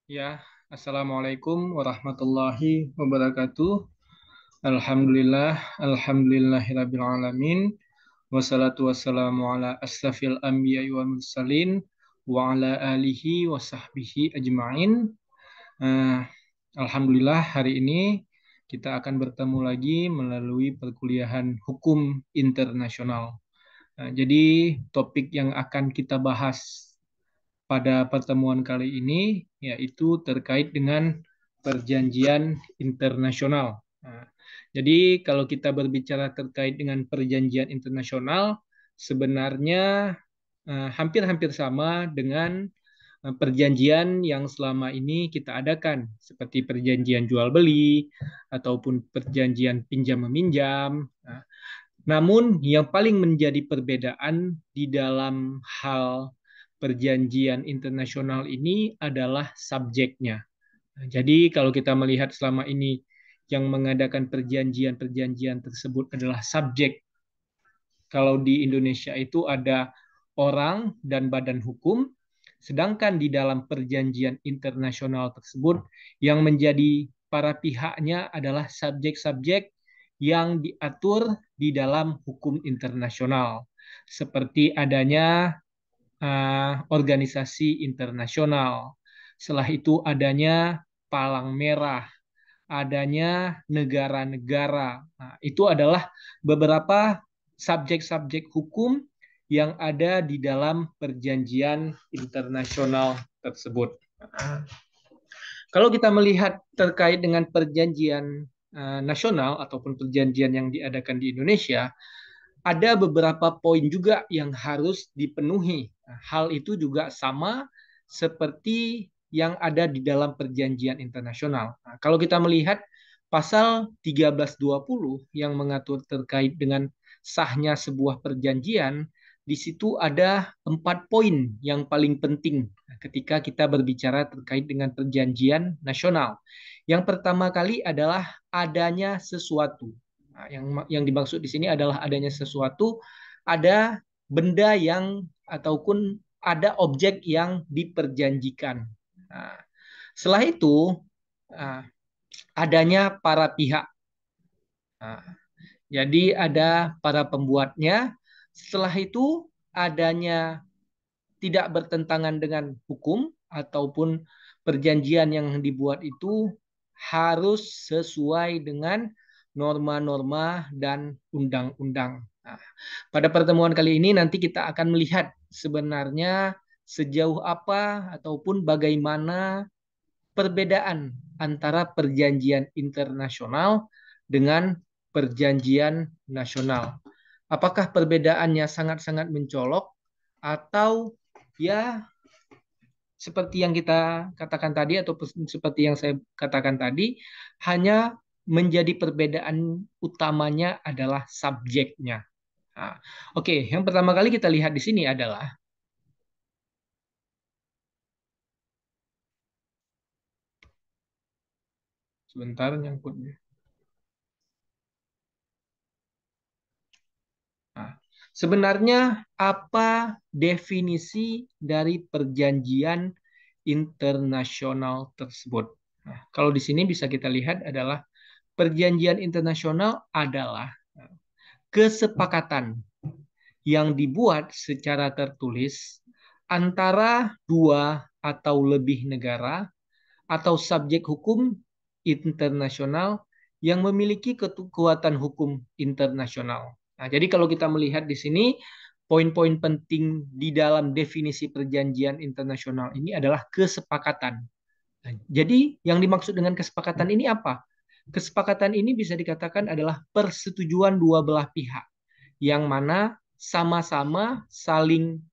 Ya, Assalamualaikum warahmatullahi wabarakatuh. Alhamdulillah, alhamdulillahirabbil alamin. Wassalatu wassalamu ala asrafil anbiya'i wal mursalin wa ala alihi wa sahbihi ajma'in. Eh, Alhamdulillah hari ini kita akan bertemu lagi melalui perkuliahan hukum internasional. Jadi topik yang akan kita bahas pada pertemuan kali ini yaitu terkait dengan perjanjian internasional. Nah, jadi kalau kita berbicara terkait dengan perjanjian internasional, sebenarnya hampir-hampir sama dengan perjanjian yang selama ini kita adakan, seperti perjanjian jual beli ataupun perjanjian pinjam meminjam. Nah, namun yang paling menjadi perbedaan di dalam hal perjanjian internasional ini adalah subjeknya. Nah, jadi kalau kita melihat selama ini yang mengadakan perjanjian-perjanjian tersebut adalah subjek. Kalau di Indonesia itu ada orang dan badan hukum, sedangkan di dalam perjanjian internasional tersebut yang menjadi para pihaknya adalah subjek-subjek yang diatur di dalam hukum internasional, seperti adanya organisasi internasional. Setelah itu adanya palang merah, adanya negara-negara. Nah, itu adalah beberapa subjek-subjek hukum yang ada di dalam perjanjian internasional tersebut. Nah, kalau kita melihat terkait dengan perjanjian nasional ataupun perjanjian yang diadakan di Indonesia, ada beberapa poin juga yang harus dipenuhi. Hal itu juga sama seperti yang ada di dalam perjanjian internasional. Nah, kalau kita melihat pasal 1320 yang mengatur terkait dengan sahnya sebuah perjanjian, di situ ada 4 poin yang paling penting ketika kita berbicara terkait dengan perjanjian nasional. Yang pertama kali adalah adanya sesuatu. Nah, yang dimaksud di sini adalah adanya sesuatu, ada benda yang ataupun ada objek yang diperjanjikan. Nah, setelah itu nah, adanya para pihak. Nah, jadi ada para pembuatnya. Setelah itu adanya tidak bertentangan dengan hukum ataupun perjanjian yang dibuat itu harus sesuai dengan norma-norma dan undang-undang. Nah, pada pertemuan kali ini nanti kita akan melihat sebenarnya sejauh apa ataupun bagaimana perbedaan antara perjanjian internasional dengan perjanjian nasional. Apakah perbedaannya sangat-sangat mencolok atau ya seperti yang kita katakan tadi atau seperti yang saya katakan tadi hanya menjadi perbedaan utamanya adalah subjeknya. Nah, oke, yang pertama kali kita lihat di sini adalah sebentar nyangkutnya. Nah, sebenarnya apa definisi dari perjanjian internasional tersebut? Nah, kalau di sini bisa kita lihat adalah perjanjian internasional adalah kesepakatan yang dibuat secara tertulis antara dua atau lebih negara atau subjek hukum internasional yang memiliki kekuatan hukum internasional. Nah, jadi kalau kita melihat di sini, poin-poin penting di dalam definisi perjanjian internasional ini adalah kesepakatan. Nah, jadi yang dimaksud dengan kesepakatan ini apa? Kesepakatan ini bisa dikatakan adalah persetujuan dua belah pihak yang mana sama-sama saling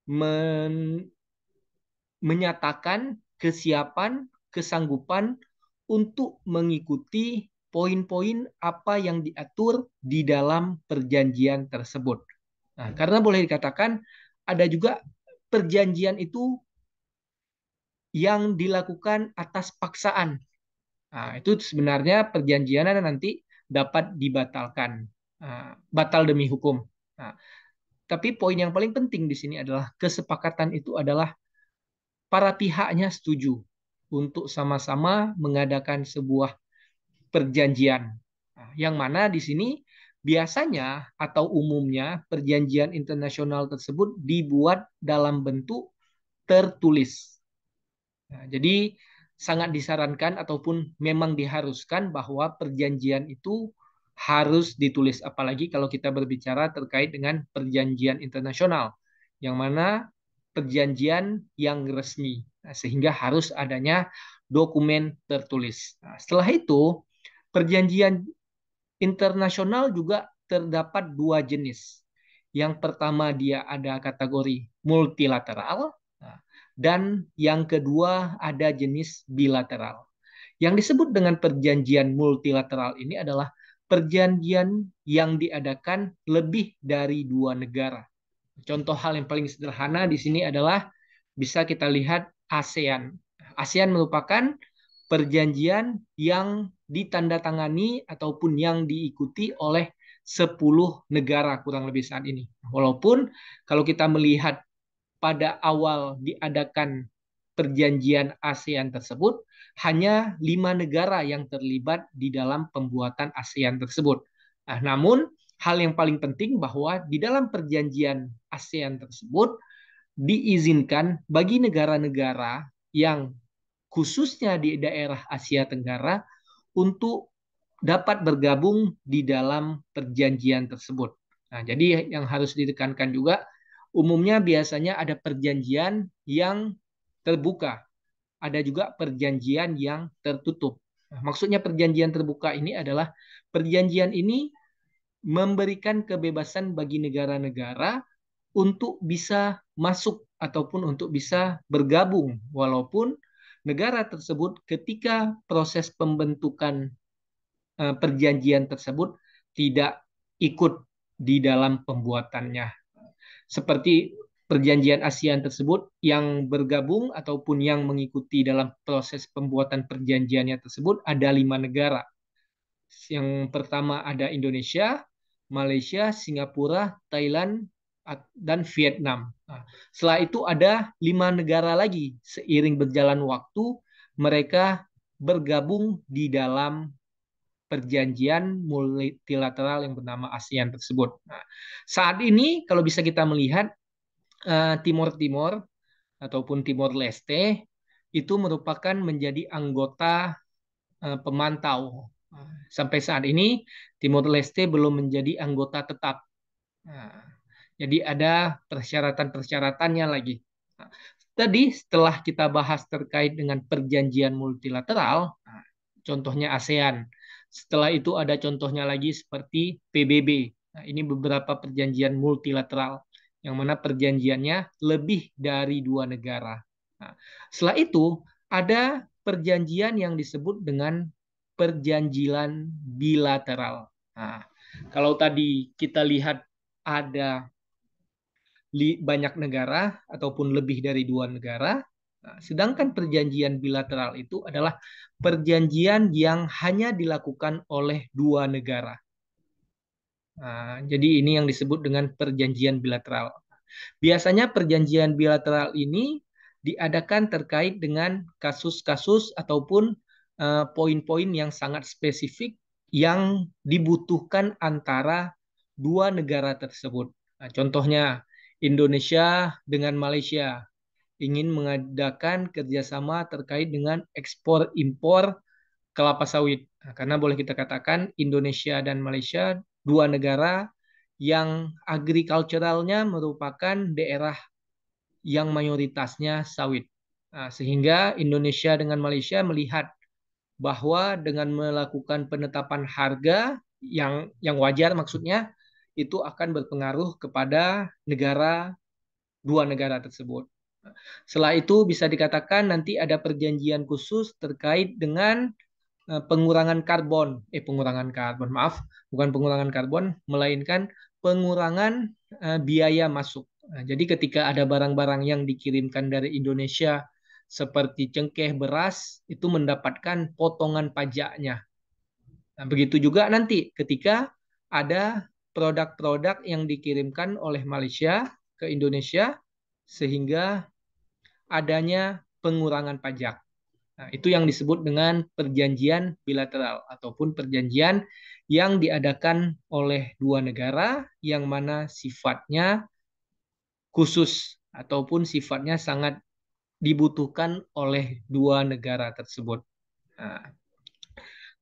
men menyatakan kesiapan, kesanggupan untuk mengikuti poin-poin apa yang diatur di dalam perjanjian tersebut. Nah, karena boleh dikatakan ada juga perjanjian itu yang dilakukan atas paksaan. Nah, itu sebenarnya perjanjian nanti dapat dibatalkan, batal demi hukum. Nah, tapi poin yang paling penting di sini adalah kesepakatan itu adalah para pihaknya setuju untuk sama-sama mengadakan sebuah perjanjian. Nah, yang mana di sini biasanya atau umumnya perjanjian internasional tersebut dibuat dalam bentuk tertulis. Nah, jadi sangat disarankan ataupun memang diharuskan bahwa perjanjian itu harus ditulis, apalagi kalau kita berbicara terkait dengan perjanjian internasional, yang mana perjanjian yang resmi. Nah, sehingga harus adanya dokumen tertulis. Nah, setelah itu, perjanjian internasional juga terdapat dua jenis. Yang pertama dia ada kategori multilateral nah, dan yang kedua ada jenis bilateral. Yang disebut dengan perjanjian multilateral ini adalah perjanjian yang diadakan lebih dari dua negara. Contoh hal yang paling sederhana di sini adalah bisa kita lihat ASEAN. ASEAN merupakan perjanjian yang ditandatangani ataupun yang diikuti oleh 10 negara kurang lebih saat ini. Walaupun kalau kita melihat pada awal diadakan perjanjian ASEAN tersebut, hanya 5 negara yang terlibat di dalam pembuatan ASEAN tersebut. Nah, namun hal yang paling penting bahwa di dalam perjanjian ASEAN tersebut diizinkan bagi negara-negara yang khususnya di daerah Asia Tenggara untuk dapat bergabung di dalam perjanjian tersebut. Nah, jadi yang harus ditekankan juga, umumnya biasanya ada perjanjian yang terbuka, ada juga perjanjian yang tertutup. Nah, maksudnya perjanjian terbuka ini adalah perjanjian ini memberikan kebebasan bagi negara-negara untuk bisa masuk ataupun untuk bisa bergabung, walaupun negara tersebut ketika proses pembentukan perjanjian tersebut tidak ikut di dalam pembuatannya. Seperti perjanjian ASEAN tersebut yang bergabung ataupun yang mengikuti dalam proses pembuatan perjanjiannya tersebut ada 5 negara. Yang pertama ada Indonesia, Malaysia, Singapura, Thailand, dan Vietnam. Nah, setelah itu ada 5 negara lagi. Seiring berjalan waktu, mereka bergabung di dalam perjanjian multilateral yang bernama ASEAN tersebut. Nah, saat ini kalau bisa kita melihat Timor Timor ataupun Timor Leste itu merupakan menjadi anggota pemantau. Sampai saat ini Timor Leste belum menjadi anggota tetap. Nah, jadi ada persyaratan-persyaratannya lagi. Nah, tadi setelah kita bahas terkait dengan perjanjian multilateral, nah, contohnya ASEAN. Setelah itu ada contohnya lagi seperti PBB. Nah, ini beberapa perjanjian multilateral yang mana perjanjiannya lebih dari 2 negara. Nah, setelah itu ada perjanjian yang disebut dengan perjanjian bilateral. Nah, kalau tadi kita lihat ada banyak negara ataupun lebih dari 2 negara, nah, sedangkan perjanjian bilateral itu adalah perjanjian yang hanya dilakukan oleh 2 negara. Nah, jadi ini yang disebut dengan perjanjian bilateral. Biasanya perjanjian bilateral ini diadakan terkait dengan kasus-kasus ataupun poin-poin yang sangat spesifik yang dibutuhkan antara 2 negara tersebut. Nah, contohnya Indonesia dengan Malaysia ingin mengadakan kerjasama terkait dengan ekspor impor kelapa sawit. Nah, karena boleh kita katakan Indonesia dan Malaysia 2 negara yang agriculturalnya merupakan daerah yang mayoritasnya sawit. Nah, sehingga Indonesia dengan Malaysia melihat bahwa dengan melakukan penetapan harga yang wajar maksudnya itu akan berpengaruh kepada 2 negara tersebut. Setelah itu bisa dikatakan nanti ada perjanjian khusus terkait dengan pengurangan karbon, maaf, bukan pengurangan karbon, melainkan pengurangan biaya masuk. Nah, jadi ketika ada barang-barang yang dikirimkan dari Indonesia seperti cengkeh, beras, itu mendapatkan potongan pajaknya. Nah, begitu juga nanti ketika ada produk-produk yang dikirimkan oleh Malaysia ke Indonesia, sehingga adanya pengurangan pajak. Nah, itu yang disebut dengan perjanjian bilateral ataupun perjanjian yang diadakan oleh dua negara yang mana sifatnya khusus ataupun sifatnya sangat dibutuhkan oleh dua negara tersebut. Nah,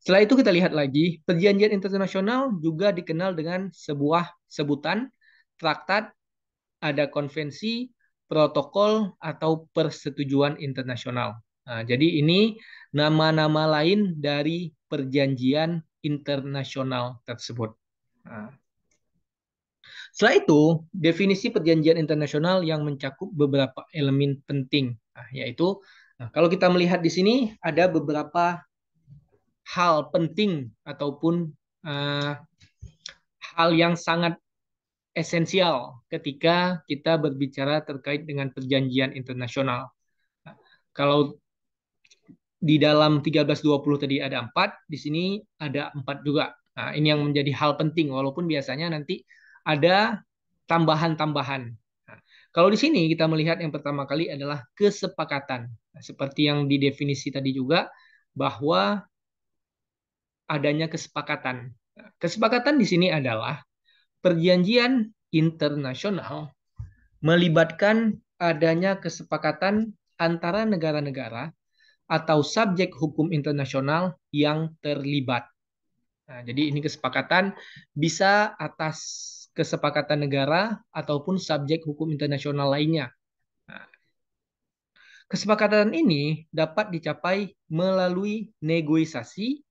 setelah itu kita lihat lagi, perjanjian internasional juga dikenal dengan sebuah sebutan traktat, ada konvensi, protokol, atau persetujuan internasional. Nah, jadi ini nama-nama lain dari perjanjian internasional tersebut. Nah, setelah itu, definisi perjanjian internasional yang mencakup beberapa elemen penting, yaitu kalau kita melihat di sini ada beberapa hal penting ataupun uh, hal yang sangat esensial ketika kita berbicara terkait dengan perjanjian internasional. Kalau di dalam 1320 tadi ada 4, di sini ada 4 juga. Nah, ini yang menjadi hal penting, walaupun biasanya nanti ada tambahan-tambahan. Nah, kalau di sini kita melihat yang pertama kali adalah kesepakatan. Nah, seperti yang didefinisi tadi juga, bahwa adanya kesepakatan. Nah, kesepakatan di sini adalah perjanjian internasional melibatkan adanya kesepakatan antara negara-negara atau subjek hukum internasional yang terlibat. Nah, jadi ini kesepakatan bisa atas kesepakatan negara ataupun subjek hukum internasional lainnya. Nah, kesepakatan ini dapat dicapai melalui negosiasi,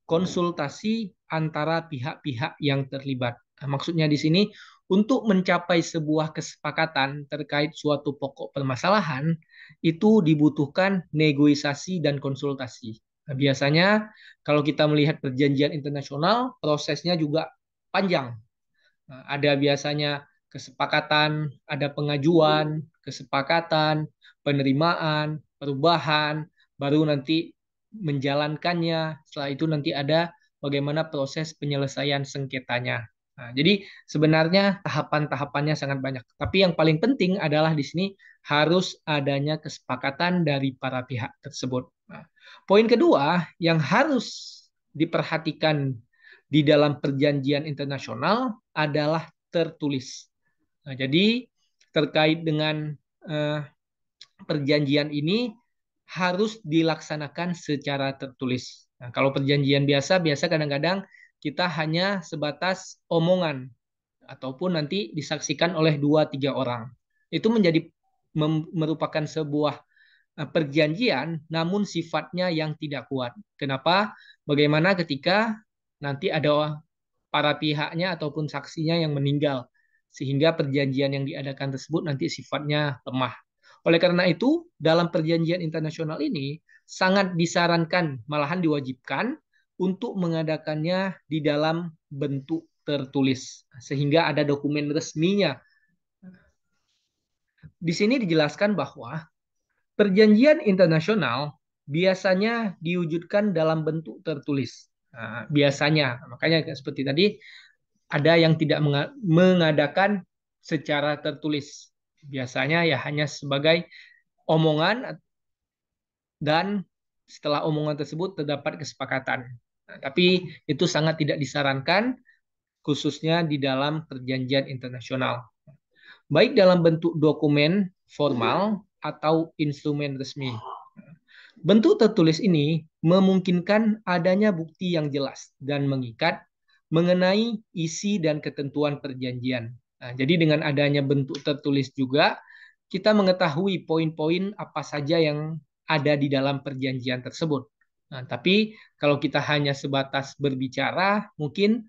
konsultasi antara pihak-pihak yang terlibat. Nah, maksudnya di sini untuk mencapai sebuah kesepakatan terkait suatu pokok permasalahan itu dibutuhkan negosiasi dan konsultasi. Nah, biasanya kalau kita melihat perjanjian internasional prosesnya juga panjang. Nah, ada biasanya kesepakatan, ada pengajuan, kesepakatan, penerimaan, perubahan, baru nanti menjalankannya. Setelah itu nanti ada bagaimana proses penyelesaian sengketanya. Nah, jadi sebenarnya tahapan-tahapannya sangat banyak. Tapi yang paling penting adalah di sini harus adanya kesepakatan dari para pihak tersebut. Nah, poin kedua yang harus diperhatikan di dalam perjanjian internasional adalah tertulis. Nah, jadi terkait dengan eh, perjanjian ini harus dilaksanakan secara tertulis. Nah, kalau perjanjian biasa kadang-kadang kita hanya sebatas omongan ataupun nanti disaksikan oleh 2-3 orang. Itu menjadi merupakan sebuah perjanjian namun sifatnya yang tidak kuat. Kenapa? Bagaimana ketika nanti ada para pihaknya ataupun saksinya yang meninggal sehingga perjanjian yang diadakan tersebut nanti sifatnya lemah. Oleh karena itu, dalam perjanjian internasional ini sangat disarankan, malahan diwajibkan untuk mengadakannya di dalam bentuk tertulis sehingga ada dokumen resminya. Di sini dijelaskan bahwa perjanjian internasional biasanya diwujudkan dalam bentuk tertulis. Nah, biasanya, makanya seperti tadi, ada yang tidak mengadakan secara tertulis. Biasanya ya hanya sebagai omongan dan setelah omongan tersebut terdapat kesepakatan. Nah, tapi itu sangat tidak disarankan khususnya di dalam perjanjian internasional. Baik dalam bentuk dokumen formal atau instrumen resmi. Bentuk tertulis ini memungkinkan adanya bukti yang jelas dan mengikat mengenai isi dan ketentuan perjanjian. Nah, jadi dengan adanya bentuk tertulis juga kita mengetahui poin-poin apa saja yang ada di dalam perjanjian tersebut. Nah, tapi kalau kita hanya sebatas berbicara, mungkin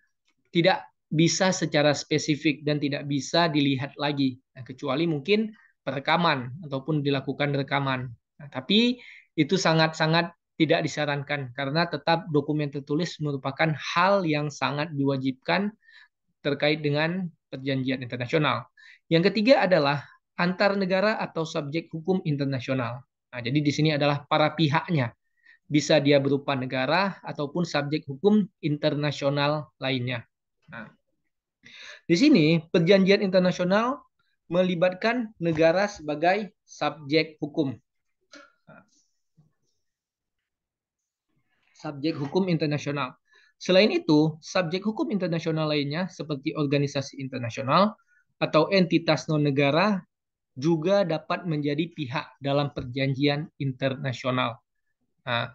tidak bisa secara spesifik dan tidak bisa dilihat lagi. Nah, kecuali mungkin perekaman ataupun dilakukan rekaman. Nah, tapi itu sangat-sangat tidak disarankan karena tetap dokumen tertulis merupakan hal yang sangat diwajibkan terkait dengan perjanjian internasional. Yang ketiga adalah antar negara atau subjek hukum internasional. Nah, jadi di sini adalah para pihaknya. Bisa dia berupa negara ataupun subjek hukum internasional lainnya. Nah, di sini perjanjian internasional melibatkan negara sebagai subjek hukum. Subjek hukum internasional. Selain itu, subjek hukum internasional lainnya seperti organisasi internasional atau entitas non-negara juga dapat menjadi pihak dalam perjanjian internasional. Nah,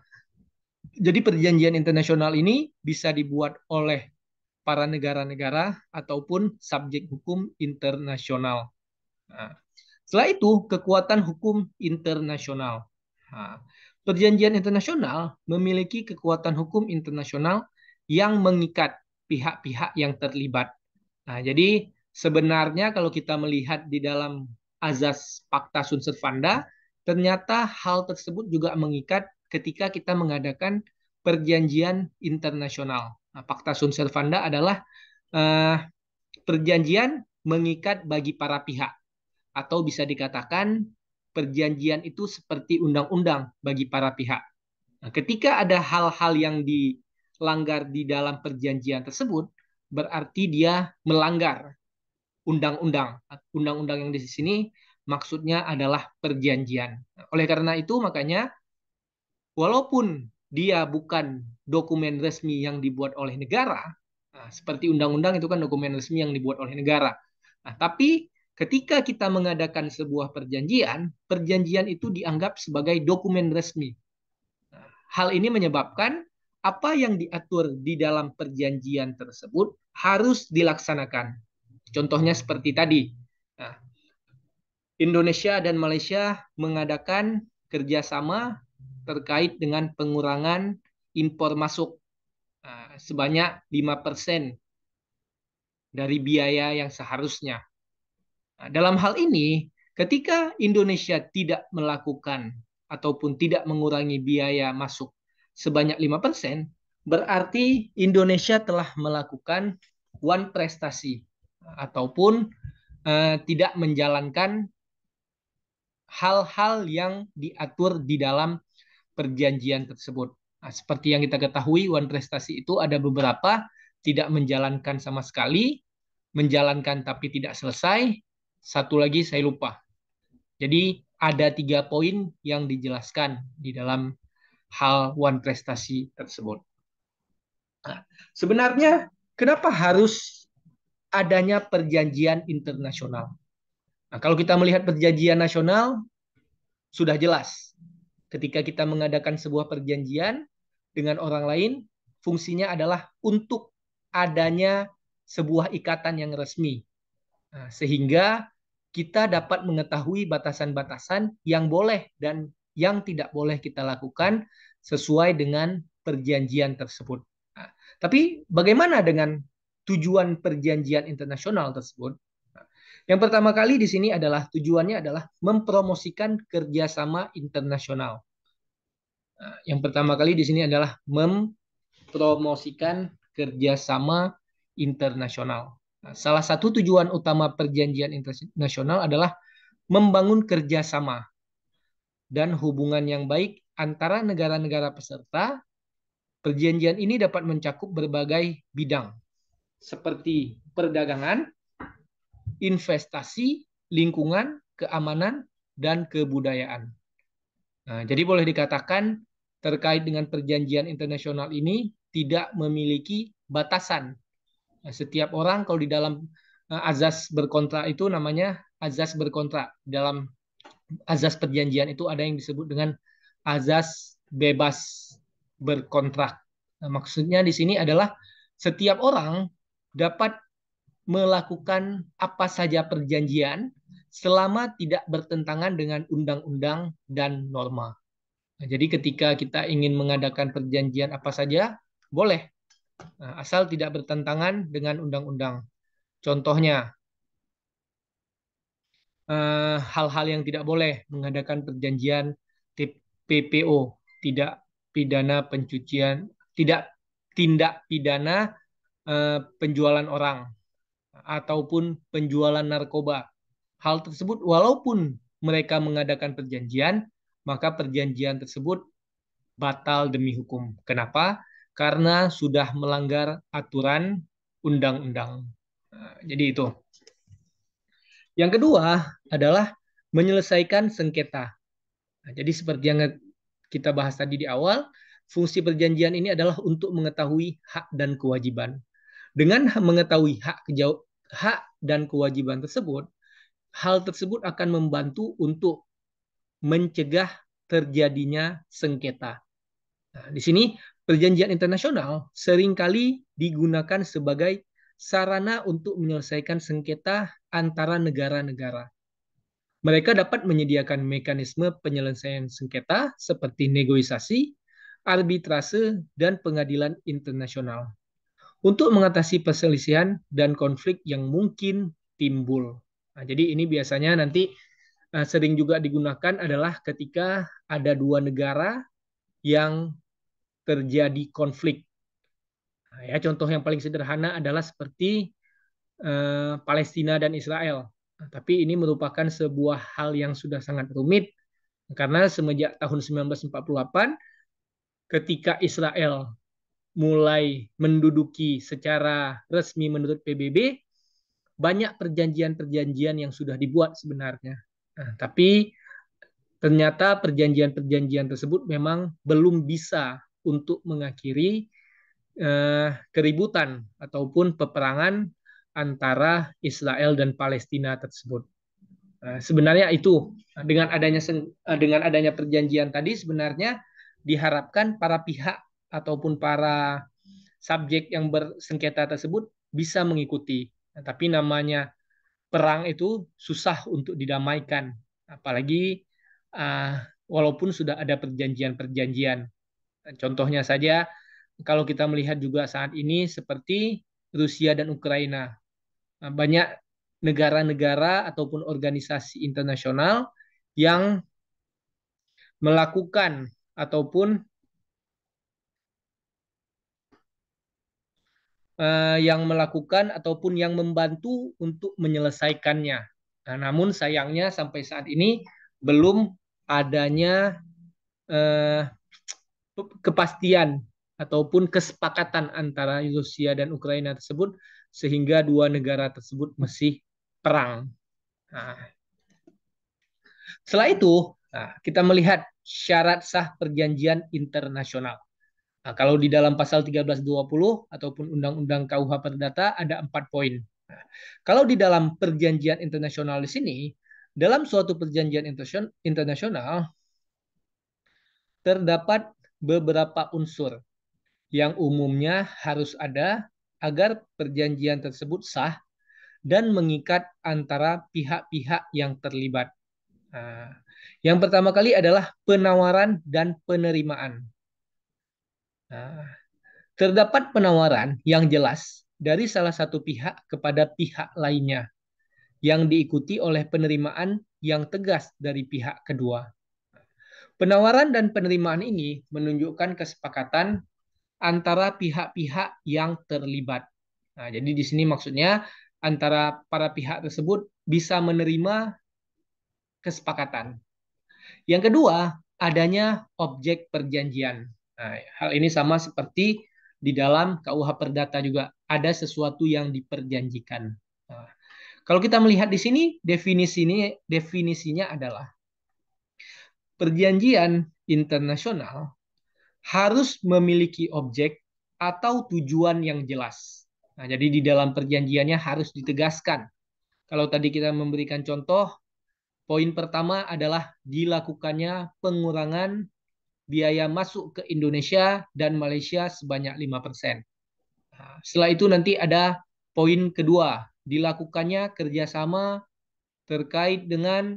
jadi perjanjian internasional ini bisa dibuat oleh para negara-negara ataupun subjek hukum internasional. Nah, setelah itu, kekuatan hukum internasional. Nah, perjanjian internasional memiliki kekuatan hukum internasional yang mengikat pihak-pihak yang terlibat. Nah, jadi sebenarnya kalau kita melihat di dalam azas Pacta Sunt Servanda, ternyata hal tersebut juga mengikat ketika kita mengadakan perjanjian internasional. Nah, Pacta Sunt Servanda adalah eh, perjanjian mengikat bagi para pihak, atau bisa dikatakan perjanjian itu seperti undang-undang bagi para pihak. Nah, ketika ada hal-hal yang dilanggar di dalam perjanjian tersebut, berarti dia melanggar undang-undang. Undang-undang yang di sini maksudnya adalah perjanjian. Oleh karena itu, makanya walaupun dia bukan dokumen resmi yang dibuat oleh negara, nah, seperti undang-undang itu kan dokumen resmi yang dibuat oleh negara. Nah, tapi ketika kita mengadakan sebuah perjanjian, perjanjian itu dianggap sebagai dokumen resmi. Nah, hal ini menyebabkan apa yang diatur di dalam perjanjian tersebut harus dilaksanakan. Contohnya seperti tadi. Nah, Indonesia dan Malaysia mengadakan kerjasama terkait dengan pengurangan impor masuk sebanyak 5% dari biaya yang seharusnya. Nah, dalam hal ini, ketika Indonesia tidak melakukan ataupun tidak mengurangi biaya masuk sebanyak 5%, berarti Indonesia telah melakukan one prestasi ataupun tidak menjalankan hal-hal yang diatur di dalam perjanjian tersebut. Nah, seperti yang kita ketahui, one prestasi itu ada beberapa, tidak menjalankan sama sekali, menjalankan tapi tidak selesai, satu lagi saya lupa. Jadi ada 3 poin yang dijelaskan di dalam hal one prestasi tersebut. Nah, sebenarnya kenapa harus adanya perjanjian internasional? Nah, kalau kita melihat perjanjian nasional, sudah jelas. Ketika kita mengadakan sebuah perjanjian dengan orang lain, fungsinya adalah untuk adanya sebuah ikatan yang resmi. Nah, sehingga kita dapat mengetahui batasan-batasan yang boleh dan yang tidak boleh kita lakukan sesuai dengan perjanjian tersebut. Nah, tapi bagaimana dengan tujuan perjanjian internasional tersebut? Nah, yang pertama kali di sini adalah tujuannya adalah mempromosikan kerjasama internasional. Nah, yang pertama kali di sini adalah mempromosikan kerjasama internasional. Nah, salah satu tujuan utama perjanjian internasional adalah membangun kerjasama dan hubungan yang baik antara negara-negara peserta. Perjanjian ini dapat mencakup berbagai bidang seperti perdagangan, investasi, lingkungan, keamanan, dan kebudayaan. Nah, jadi boleh dikatakan terkait dengan perjanjian internasional ini tidak memiliki batasan. Nah, setiap orang kalau di dalam azas berkontrak itu namanya azas berkontrak. Dalam azas perjanjian itu ada yang disebut dengan azas bebas berkontrak. Nah, maksudnya di sini adalah setiap orang dapat melakukan apa saja perjanjian selama tidak bertentangan dengan undang-undang dan norma. Nah, jadi ketika kita ingin mengadakan perjanjian apa saja, boleh. Nah, asal tidak bertentangan dengan undang-undang. Contohnya, hal-hal yang tidak boleh mengadakan perjanjian PPO, tidak pidana pencucian, tidak tindak pidana penjualan orang ataupun penjualan narkoba. Hal tersebut walaupun mereka mengadakan perjanjian, maka perjanjian tersebut batal demi hukum. Kenapa? Karena sudah melanggar aturan undang-undang. Nah, jadi itu. Yang kedua adalah menyelesaikan sengketa. Nah, jadi seperti yang kita bahas tadi di awal, fungsi perjanjian ini adalah untuk mengetahui hak dan kewajiban. Dengan mengetahui hak dan kewajiban tersebut, hal tersebut akan membantu untuk mencegah terjadinya sengketa. Nah, di sini perjanjian internasional seringkali digunakan sebagai sarana untuk menyelesaikan sengketa antara negara-negara. Mereka dapat menyediakan mekanisme penyelesaian sengketa seperti negosiasi, arbitrase, dan pengadilan internasional untuk mengatasi perselisihan dan konflik yang mungkin timbul. Nah, jadi ini biasanya nanti sering juga digunakan adalah ketika ada dua negara yang terjadi konflik. Nah, ya, contoh yang paling sederhana adalah seperti Palestina dan Israel. Nah, tapi ini merupakan sebuah hal yang sudah sangat rumit karena semenjak tahun 1948 ketika Israel mulai menduduki secara resmi menurut PBB, banyak perjanjian-perjanjian yang sudah dibuat sebenarnya. Nah, tapi ternyata perjanjian-perjanjian tersebut memang belum bisa untuk mengakhiri keributan ataupun peperangan antara Israel dan Palestina tersebut. Sebenarnya itu dengan adanya perjanjian tadi sebenarnya diharapkan para pihak ataupun para subjek yang bersengketa tersebut bisa mengikuti. Tapi namanya perang itu susah untuk didamaikan, apalagi walaupun sudah ada perjanjian-perjanjian. Contohnya saja kalau kita melihat juga saat ini seperti Rusia dan Ukraina. Banyak negara-negara ataupun organisasi internasional yang melakukan ataupun yang membantu untuk menyelesaikannya. Nah, namun sayangnya sampai saat ini belum adanya eh, kepastian ataupun kesepakatan antara Rusia dan Ukraina tersebut sehingga dua negara tersebut masih perang. Nah, setelah itu, kita melihat syarat sah perjanjian internasional. Nah, kalau di dalam pasal 1320 ataupun Undang-Undang KUH Perdata ada 4 poin. Nah, kalau di dalam perjanjian internasional di sini, dalam suatu perjanjian internasional terdapat beberapa unsur yang umumnya harus ada agar perjanjian tersebut sah dan mengikat antara pihak-pihak yang terlibat. Nah, yang pertama kali adalah penawaran dan penerimaan. Nah, terdapat penawaran yang jelas dari salah satu pihak kepada pihak lainnya yang diikuti oleh penerimaan yang tegas dari pihak kedua. Penawaran dan penerimaan ini menunjukkan kesepakatan antara pihak-pihak yang terlibat. Nah, jadi di sini maksudnya antara para pihak tersebut bisa menerima kesepakatan. Yang kedua, adanya objek perjanjian. Nah, hal ini sama seperti di dalam KUH Perdata juga ada sesuatu yang diperjanjikan. Nah, kalau kita melihat di sini definisinya adalah perjanjian internasional harus memiliki objek atau tujuan yang jelas. Nah, jadi di dalam perjanjiannya harus ditegaskan. Kalau tadi kita memberikan contoh, poin pertama adalah dilakukannya pengurangan biaya masuk ke Indonesia dan Malaysia sebanyak 5%. Nah, setelah itu nanti ada poin kedua, dilakukannya kerjasama terkait dengan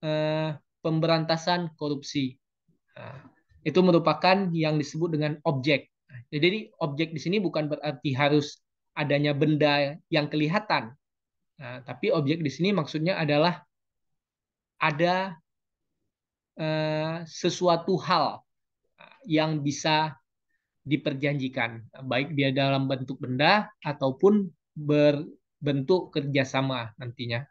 eh, pemberantasan korupsi. Nah, itu merupakan yang disebut dengan objek. Jadi objek di sini bukan berarti harus adanya benda yang kelihatan. Nah, tapi objek di sini maksudnya adalah ada sesuatu hal yang bisa diperjanjikan, baik dia dalam bentuk benda ataupun berbentuk kerjasama nantinya.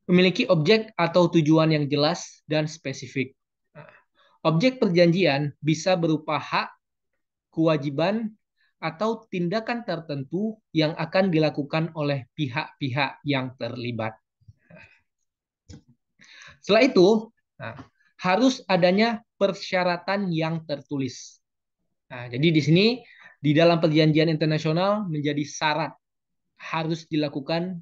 Memiliki objek atau tujuan yang jelas dan spesifik. Objek perjanjian bisa berupa hak, kewajiban, atau tindakan tertentu yang akan dilakukan oleh pihak-pihak yang terlibat. Setelah itu, nah, harus adanya persyaratan yang tertulis. Nah, jadi di sini di dalam perjanjian internasional menjadi syarat harus dilakukan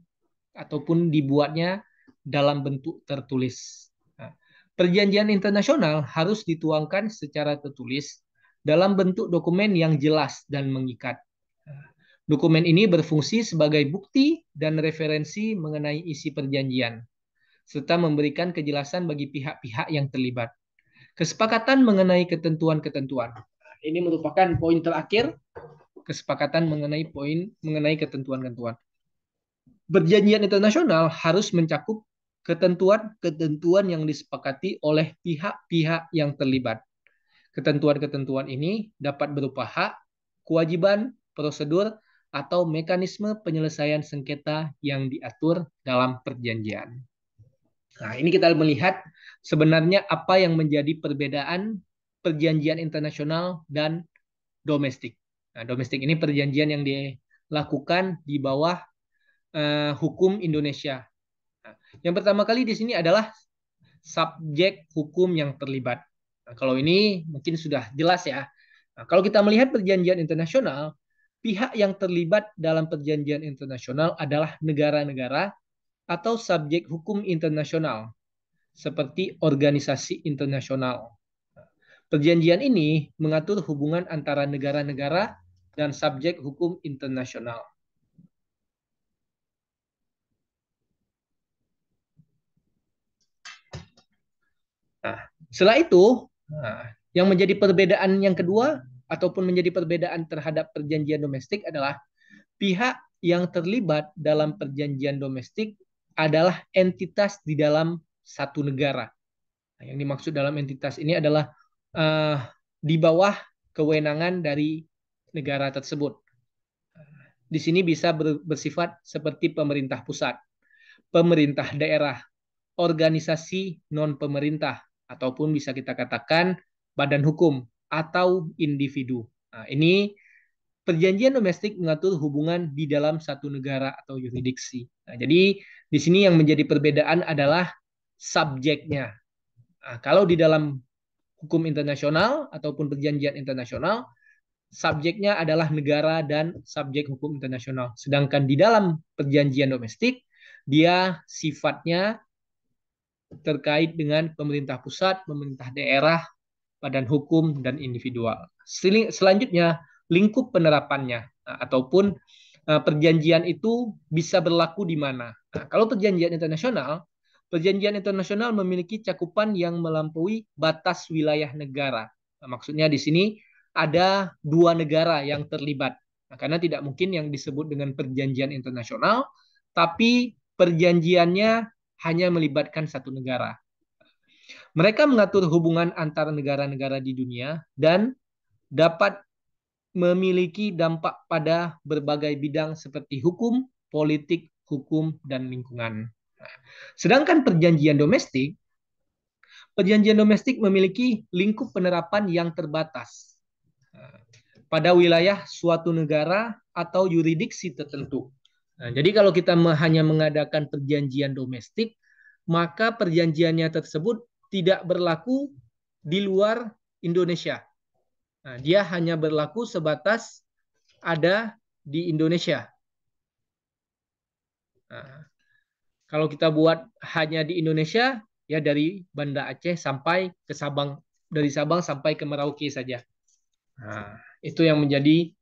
ataupun dibuatnya dalam bentuk tertulis. Nah, perjanjian internasional harus dituangkan secara tertulis dalam bentuk dokumen yang jelas dan mengikat. Nah, dokumen ini berfungsi sebagai bukti dan referensi mengenai isi perjanjian, serta memberikan kejelasan bagi pihak-pihak yang terlibat. Kesepakatan mengenai ketentuan-ketentuan. Ini merupakan poin terakhir, kesepakatan mengenai ketentuan-ketentuan. Perjanjian internasional harus mencakup ketentuan-ketentuan yang disepakati oleh pihak-pihak yang terlibat. Ketentuan-ketentuan ini dapat berupa hak, kewajiban, prosedur, atau mekanisme penyelesaian sengketa yang diatur dalam perjanjian. Nah, ini kita melihat sebenarnya apa yang menjadi perbedaan perjanjian internasional dan domestik. Nah, domestik ini perjanjian yang dilakukan di bawah hukum Indonesia. Nah, yang pertama kali di sini adalah subjek hukum yang terlibat. Nah, kalau ini mungkin sudah jelas ya. Nah, kalau kita melihat perjanjian internasional, pihak yang terlibat dalam perjanjian internasional adalah negara-negara atau subjek hukum internasional, seperti organisasi internasional. Perjanjian ini mengatur hubungan antara negara-negara dan subjek hukum internasional. Nah, setelah itu, yang menjadi perbedaan yang kedua ataupun menjadi perbedaan terhadap perjanjian domestik adalah pihak yang terlibat dalam perjanjian domestik adalah entitas di dalam satu negara. Nah, yang dimaksud dalam entitas ini adalah uh, di bawah kewenangan dari negara tersebut. Di sini bisa bersifat seperti pemerintah pusat, pemerintah daerah, organisasi non-pemerintah, ataupun bisa kita katakan badan hukum atau individu. Nah, ini perjanjian domestik mengatur hubungan di dalam satu negara atau yurisdiksi. Nah, jadi di sini yang menjadi perbedaan adalah subjeknya. Nah, kalau di dalam hukum internasional ataupun perjanjian internasional, subjeknya adalah negara dan subjek hukum internasional. Sedangkan di dalam perjanjian domestik, dia sifatnya terkait dengan pemerintah pusat, pemerintah daerah, badan hukum, dan individual. Selanjutnya, lingkup penerapannya ataupun perjanjian itu bisa berlaku di mana. Nah, kalau perjanjian internasional memiliki cakupan yang melampaui batas wilayah negara. Nah, maksudnya di sini ada dua negara yang terlibat. Nah, karena tidak mungkin yang disebut dengan perjanjian internasional, tapi perjanjiannya hanya melibatkan satu negara. Mereka mengatur hubungan antara negara-negara di dunia dan dapat memiliki dampak pada berbagai bidang seperti hukum, politik, hukum, dan lingkungan. Sedangkan perjanjian domestik memiliki lingkup penerapan yang terbatas pada wilayah suatu negara atau yurisdiksi tertentu. Nah, jadi kalau kita hanya mengadakan perjanjian domestik, maka perjanjiannya tersebut tidak berlaku di luar Indonesia. Nah, dia hanya berlaku sebatas ada di Indonesia. Nah, kalau kita buat hanya di Indonesia, ya dari Banda Aceh sampai ke Sabang, dari Sabang sampai ke Merauke saja. Nah, itu yang menjadi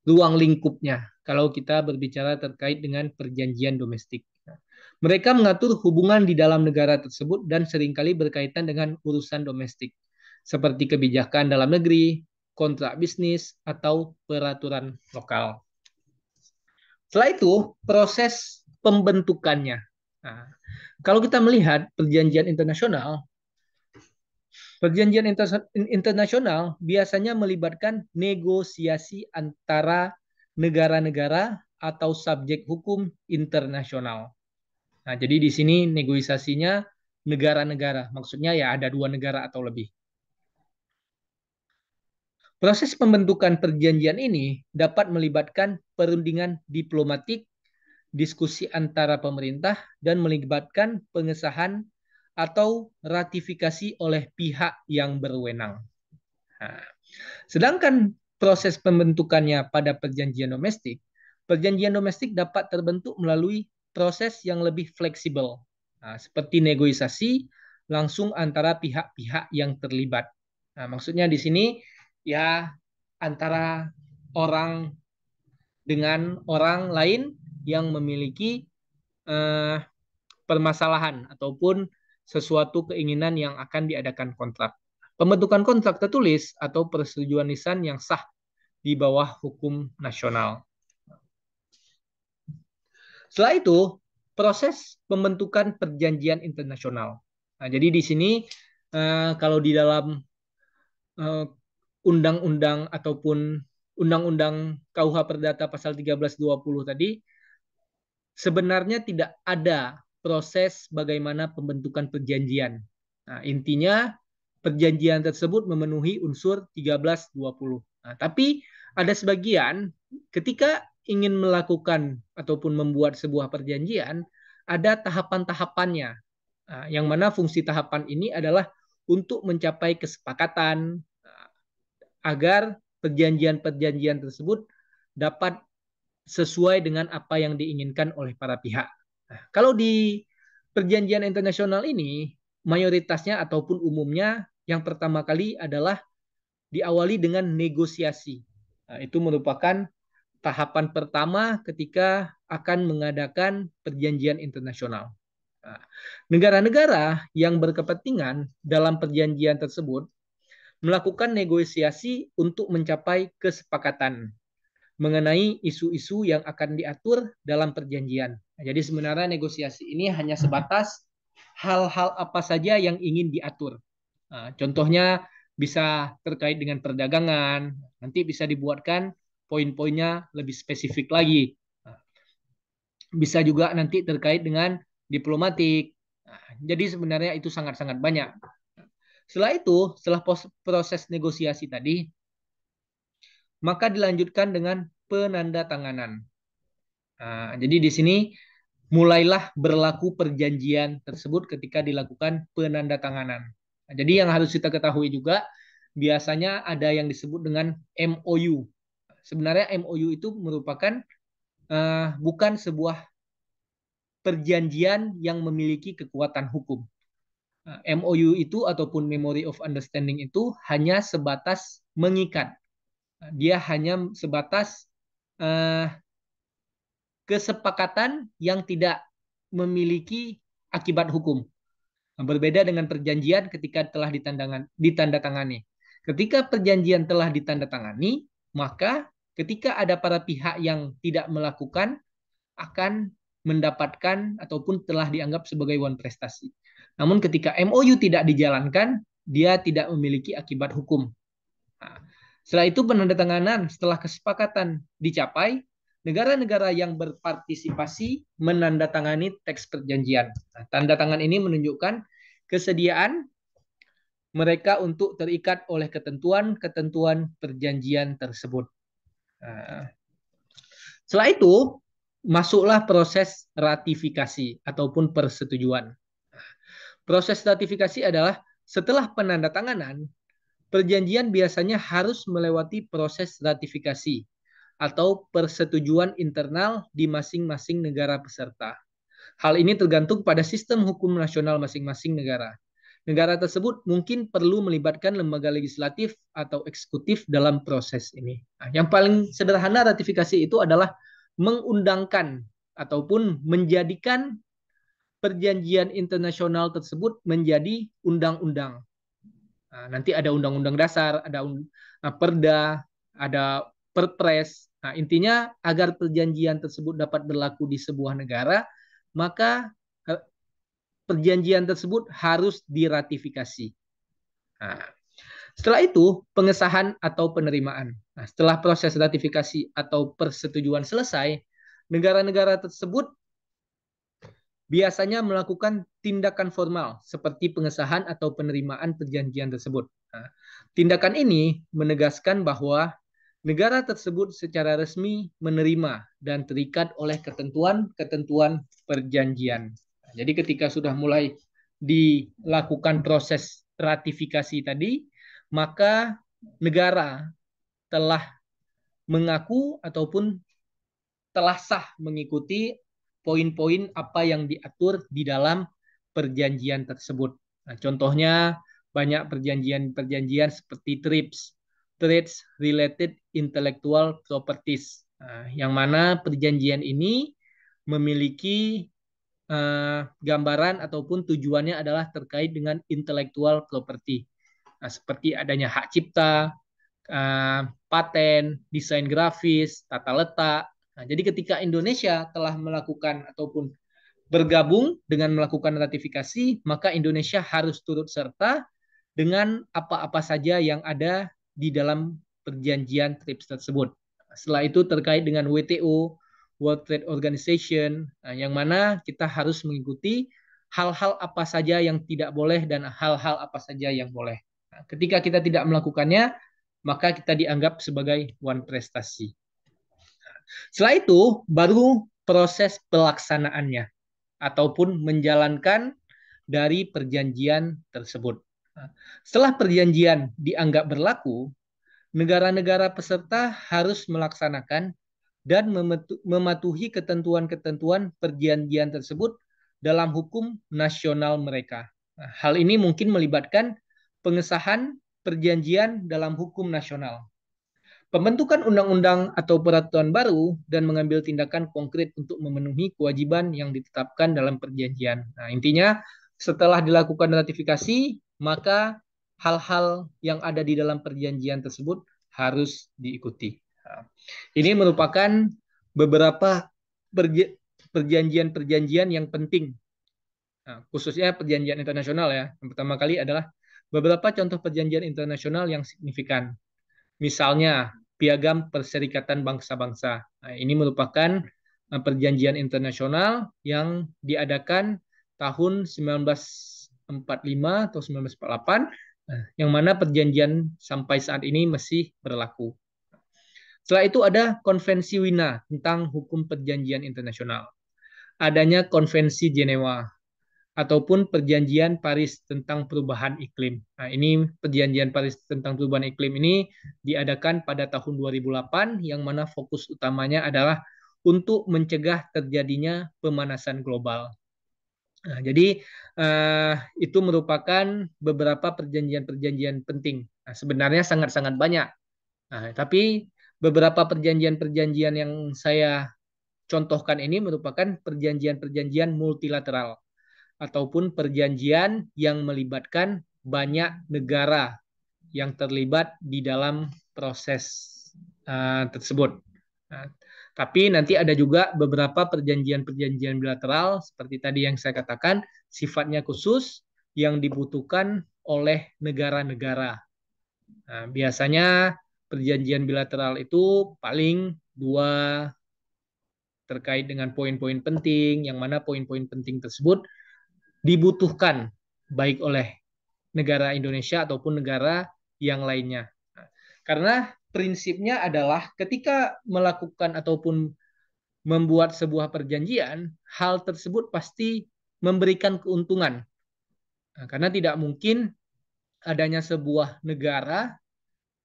ruang lingkupnya kalau kita berbicara terkait dengan perjanjian domestik. Mereka mengatur hubungan di dalam negara tersebut dan seringkali berkaitan dengan urusan domestik, seperti kebijakan dalam negeri, kontrak bisnis, atau peraturan lokal. Setelah itu, proses pembentukannya. Nah, kalau kita melihat perjanjian internasional biasanya melibatkan negosiasi antara negara-negara atau subjek hukum internasional. Nah, jadi di sini negosiasinya negara-negara, maksudnya ya ada dua negara atau lebih. Proses pembentukan perjanjian ini dapat melibatkan perundingan diplomatik, diskusi antara pemerintah, dan melibatkan pengesahan atau ratifikasi oleh pihak yang berwenang. Nah, sedangkan proses pembentukannya pada perjanjian domestik dapat terbentuk melalui proses yang lebih fleksibel, nah, seperti negosiasi langsung antara pihak-pihak yang terlibat. Nah, maksudnya di sini ya antara orang dengan orang lain yang memiliki eh, permasalahan ataupun sesuatu keinginan yang akan diadakan kontrak. Pembentukan kontrak tertulis atau persetujuan lisan yang sah di bawah hukum nasional. Setelah itu, proses pembentukan perjanjian internasional. Nah, jadi di sini kalau di dalam eh, undang-undang ataupun undang-undang KUH Perdata pasal 1320 tadi sebenarnya tidak ada proses bagaimana pembentukan perjanjian. Nah, intinya perjanjian tersebut memenuhi unsur 1320. Nah, tapi ada sebagian ketika ingin melakukan ataupun membuat sebuah perjanjian, ada tahapan-tahapannya. Nah, yang mana fungsi tahapan ini adalah untuk mencapai kesepakatan agar perjanjian-perjanjian tersebut dapat sesuai dengan apa yang diinginkan oleh para pihak. Nah, kalau di perjanjian internasional ini, mayoritasnya ataupun umumnya yang pertama kali adalah diawali dengan negosiasi. Nah, itu merupakan tahapan pertama ketika akan mengadakan perjanjian internasional. Nah, negara-negara yang berkepentingan dalam perjanjian tersebut melakukan negosiasi untuk mencapai kesepakatan mengenai isu-isu yang akan diatur dalam perjanjian. Nah, jadi sebenarnya negosiasi ini hanya sebatas hal-hal apa saja yang ingin diatur. Nah, contohnya bisa terkait dengan perdagangan, nanti bisa dibuatkan poin-poinnya lebih spesifik lagi. Nah, bisa juga nanti terkait dengan diplomatik. Nah, jadi sebenarnya itu sangat-sangat banyak. Setelah itu, setelah proses negosiasi tadi, maka dilanjutkan dengan penandatanganan. Nah, jadi di sini mulailah berlaku perjanjian tersebut ketika dilakukan penandatanganan. Nah, jadi yang harus kita ketahui juga, biasanya ada yang disebut dengan MOU. Sebenarnya MOU itu merupakan bukan sebuah perjanjian yang memiliki kekuatan hukum. MOU itu ataupun Memory of Understanding itu hanya sebatas mengikat. Dia hanya sebatas uh, kesepakatan yang tidak memiliki akibat hukum. Berbeda dengan perjanjian ketika telah ditandatangani. Ketika perjanjian telah ditandatangani, maka ketika ada para pihak yang tidak melakukan akan mendapatkan ataupun telah dianggap sebagai one prestasi. Namun ketika MOU tidak dijalankan, dia tidak memiliki akibat hukum. Nah, setelah itu penandatanganan setelah kesepakatan dicapai, negara-negara yang berpartisipasi menandatangani teks perjanjian. Nah, tanda tangan ini menunjukkan kesediaan mereka untuk terikat oleh ketentuan-ketentuan perjanjian tersebut. Nah, setelah itu masuklah proses ratifikasi ataupun persetujuan. Proses ratifikasi adalah setelah penandatanganan, perjanjian biasanya harus melewati proses ratifikasi atau persetujuan internal di masing-masing negara peserta. Hal ini tergantung pada sistem hukum nasional masing-masing negara. Negara tersebut mungkin perlu melibatkan lembaga legislatif atau eksekutif dalam proses ini. Nah, yang paling sederhana ratifikasi itu adalah mengundangkan ataupun menjadikan perjanjian internasional tersebut menjadi undang-undang. Nah, nanti ada undang-undang dasar, ada perda, ada perpres. Nah, intinya agar perjanjian tersebut dapat berlaku di sebuah negara, maka perjanjian tersebut harus diratifikasi. Nah, setelah itu, pengesahan atau penerimaan. Nah, setelah proses ratifikasi atau persetujuan selesai, negara-negara tersebut biasanya melakukan tindakan formal seperti pengesahan atau penerimaan perjanjian tersebut. Nah, tindakan ini menegaskan bahwa negara tersebut secara resmi menerima dan terikat oleh ketentuan-ketentuan perjanjian. Nah, jadi ketika sudah mulai dilakukan proses ratifikasi tadi, maka negara telah mengaku ataupun telah sah mengikuti poin-poin apa yang diatur di dalam perjanjian tersebut. Nah, contohnya banyak perjanjian-perjanjian seperti TRIPS, Trades Related Intellectual Properties, yang mana perjanjian ini memiliki gambaran ataupun tujuannya adalah terkait dengan intellectual property. Nah, seperti adanya hak cipta, paten, desain grafis, tata letak. Nah, jadi ketika Indonesia telah melakukan ataupun bergabung dengan melakukan ratifikasi, maka Indonesia harus turut serta dengan apa-apa saja yang ada di dalam perjanjian TRIPS tersebut. Setelah itu terkait dengan WTO, World Trade Organization, yang mana kita harus mengikuti hal-hal apa saja yang tidak boleh dan hal-hal apa saja yang boleh. Nah, ketika kita tidak melakukannya, maka kita dianggap sebagai one prestasi. Setelah itu, baru proses pelaksanaannya ataupun menjalankan dari perjanjian tersebut. Setelah perjanjian dianggap berlaku, negara-negara peserta harus melaksanakan dan mematuhi ketentuan-ketentuan perjanjian tersebut dalam hukum nasional mereka. Hal ini mungkin melibatkan pengesahan perjanjian dalam hukum nasional, pembentukan undang-undang atau peraturan baru, dan mengambil tindakan konkret untuk memenuhi kewajiban yang ditetapkan dalam perjanjian. Nah, intinya setelah dilakukan ratifikasi, maka hal-hal yang ada di dalam perjanjian tersebut harus diikuti. Nah, ini merupakan beberapa perjanjian-perjanjian yang penting. Nah, khususnya perjanjian internasional ya. Yang pertama kali adalah beberapa contoh perjanjian internasional yang signifikan. Misalnya, Piagam Perserikatan Bangsa-Bangsa. Nah, ini merupakan perjanjian internasional yang diadakan tahun 1945 atau 1948, yang mana perjanjian sampai saat ini masih berlaku. Setelah itu ada Konvensi Wina tentang hukum perjanjian internasional. Adanya Konvensi Jenewa ataupun Perjanjian Paris tentang perubahan iklim. Nah, ini Perjanjian Paris tentang perubahan iklim ini diadakan pada tahun 2008, yang mana fokus utamanya adalah untuk mencegah terjadinya pemanasan global. Nah, jadi itu merupakan beberapa perjanjian-perjanjian penting. Nah, sebenarnya sangat-sangat banyak. Nah, tapi beberapa perjanjian-perjanjian yang saya contohkan ini merupakan perjanjian-perjanjian multilateral ataupun perjanjian yang melibatkan banyak negara yang terlibat di dalam proses tersebut. Nah, tapi nanti ada juga beberapa perjanjian-perjanjian bilateral seperti tadi yang saya katakan, sifatnya khusus yang dibutuhkan oleh negara-negara. Nah, biasanya perjanjian bilateral itu paling dua, terkait dengan poin-poin penting, yang mana poin-poin penting tersebut dibutuhkan baik oleh negara Indonesia ataupun negara yang lainnya. Nah, karena prinsipnya adalah ketika melakukan ataupun membuat sebuah perjanjian, hal tersebut pasti memberikan keuntungan. Nah, karena tidak mungkin adanya sebuah negara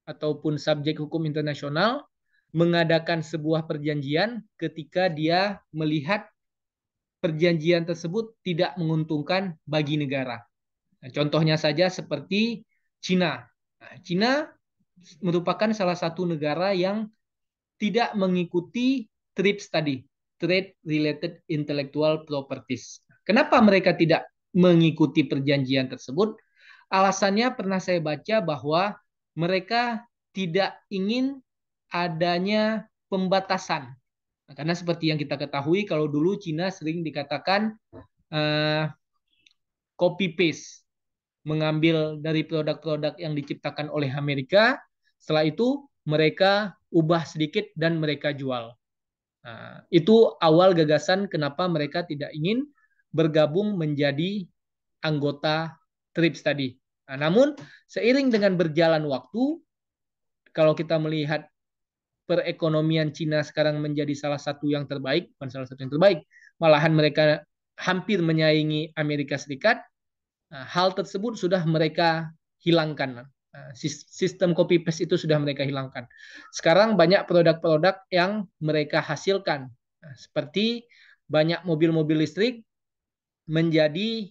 ataupun subjek hukum internasional mengadakan sebuah perjanjian ketika dia melihat perjanjian tersebut tidak menguntungkan bagi negara. Nah, contohnya saja seperti Cina. Nah, Cina merupakan salah satu negara yang tidak mengikuti TRIPS tadi, Trade Related Intellectual Properties. Kenapa mereka tidak mengikuti perjanjian tersebut? Alasannya pernah saya baca bahwa mereka tidak ingin adanya pembatasan. Nah, karena seperti yang kita ketahui, kalau dulu Cina sering dikatakan copy paste, mengambil dari produk-produk yang diciptakan oleh Amerika, setelah itu mereka ubah sedikit dan mereka jual. Nah, itu awal gagasan kenapa mereka tidak ingin bergabung menjadi anggota TRIPS tadi. Nah, namun seiring dengan berjalan waktu, kalau kita melihat perekonomian Cina sekarang menjadi salah satu yang terbaik, bukan salah satu yang terbaik, malahan mereka hampir menyaingi Amerika Serikat. Nah, hal tersebut sudah mereka hilangkan. Sistem copy paste itu sudah mereka hilangkan. Sekarang banyak produk-produk yang mereka hasilkan, seperti banyak mobil-mobil listrik menjadi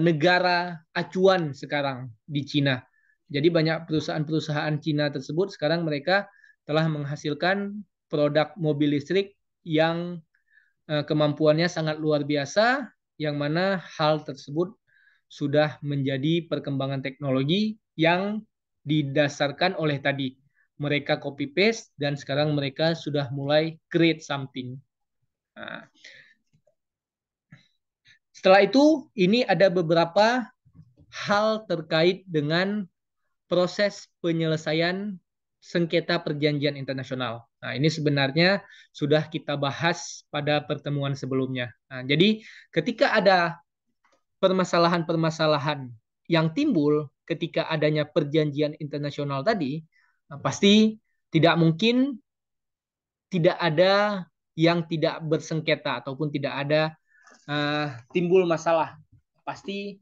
negara acuan sekarang di Cina. Jadi banyak perusahaan-perusahaan Cina tersebut sekarang mereka telah menghasilkan produk mobil listrik yang kemampuannya sangat luar biasa, yang mana hal tersebut sudah menjadi perkembangan teknologi yang didasarkan oleh tadi. Mereka copy paste dan sekarang mereka sudah mulai create something. Nah, setelah itu, ini ada beberapa hal terkait dengan proses penyelesaian sengketa perjanjian internasional. Nah, ini sebenarnya sudah kita bahas pada pertemuan sebelumnya. Nah, jadi ketika ada permasalahan-permasalahan yang timbul ketika adanya perjanjian internasional tadi, nah, pasti tidak mungkin tidak ada yang tidak bersengketa ataupun tidak ada timbul masalah. Pasti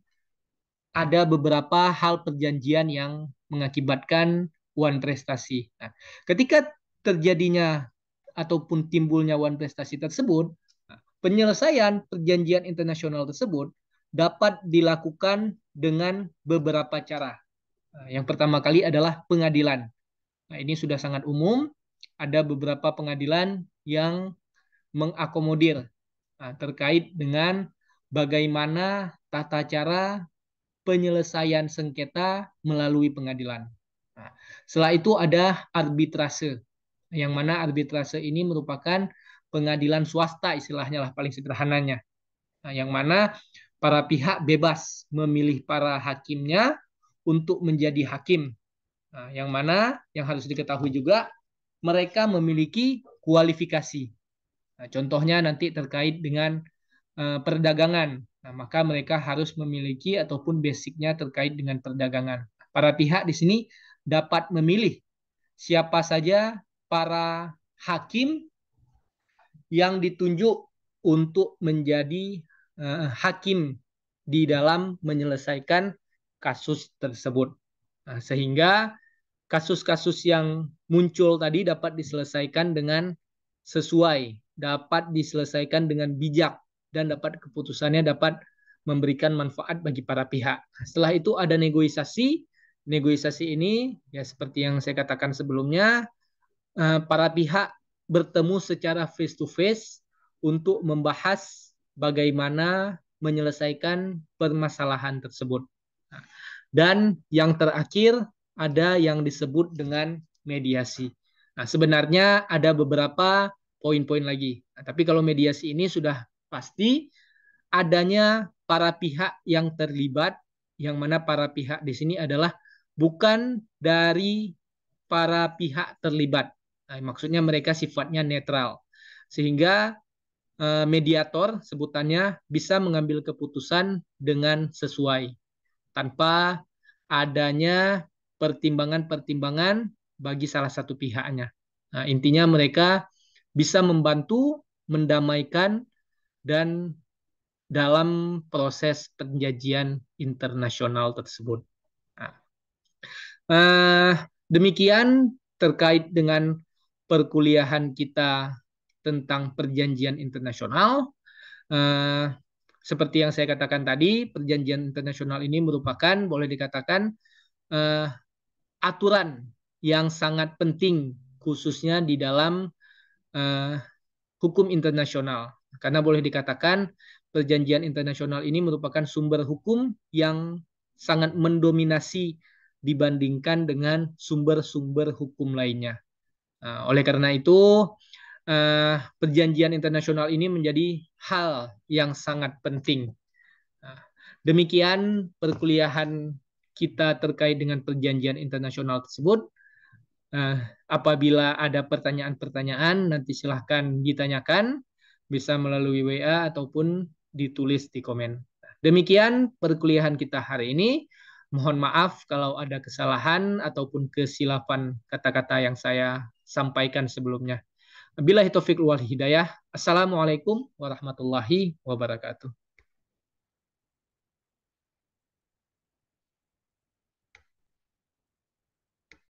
ada beberapa hal perjanjian yang mengakibatkan one prestasi. Nah, ketika terjadinya ataupun timbulnya one prestasi tersebut, penyelesaian perjanjian internasional tersebut dapat dilakukan dengan beberapa cara. Yang pertama kali adalah pengadilan. Nah, ini sudah sangat umum. Ada beberapa pengadilan yang mengakomodir terkait dengan bagaimana tata cara penyelesaian sengketa melalui pengadilan. Nah, setelah itu ada arbitrase, yang mana arbitrase ini merupakan pengadilan swasta istilahnya lah paling sederhananya. Nah, yang mana para pihak bebas memilih para hakimnya untuk menjadi hakim. Nah, yang mana yang harus diketahui juga mereka memiliki kualifikasi. Nah, contohnya nanti terkait dengan perdagangan. Nah, maka mereka harus memiliki ataupun basicnya terkait dengan perdagangan. Para pihak di sini dapat memilih siapa saja para hakim yang ditunjuk untuk menjadi hakim di dalam menyelesaikan kasus tersebut. Nah, sehingga kasus-kasus yang muncul tadi dapat diselesaikan dengan sesuai, dapat diselesaikan dengan bijak, dan dapat keputusannya dapat memberikan manfaat bagi para pihak. Setelah itu ada negosiasi. Negosiasi ini ya seperti yang saya katakan sebelumnya, para pihak bertemu secara face to face untuk membahas bagaimana menyelesaikan permasalahan tersebut. Dan yang terakhir ada yang disebut dengan mediasi. Nah, sebenarnya ada beberapa poin-poin lagi. Nah, tapi kalau mediasi ini sudah pasti adanya para pihak yang terlibat, yang mana para pihak di sini adalah bukan dari para pihak terlibat. Nah, maksudnya mereka sifatnya netral. Sehingga mediator sebutannya bisa mengambil keputusan dengan sesuai tanpa adanya pertimbangan-pertimbangan bagi salah satu pihaknya. Nah, intinya mereka bisa membantu mendamaikan dan dalam proses perjanjian internasional tersebut. Nah, demikian terkait dengan perkuliahan kita tentang perjanjian internasional. Eh, Seperti yang saya katakan tadi, perjanjian internasional ini merupakan, boleh dikatakan, eh, aturan yang sangat penting, khususnya di dalam eh, hukum internasional. Karena boleh dikatakan, perjanjian internasional ini merupakan sumber hukum yang sangat mendominasi dibandingkan dengan sumber-sumber hukum lainnya. Oleh karena itu, perjanjian internasional ini menjadi hal yang sangat penting. Demikian perkuliahan kita terkait dengan perjanjian internasional tersebut. Apabila ada pertanyaan-pertanyaan, nanti silahkan ditanyakan, bisa melalui WA ataupun ditulis di komen. Demikian perkuliahan kita hari ini. Mohon maaf kalau ada kesalahan ataupun kesilapan kata-kata yang saya sampaikan sebelumnya. Billahi taufiq wal hidayah. Assalamualaikum warahmatullahi wabarakatuh.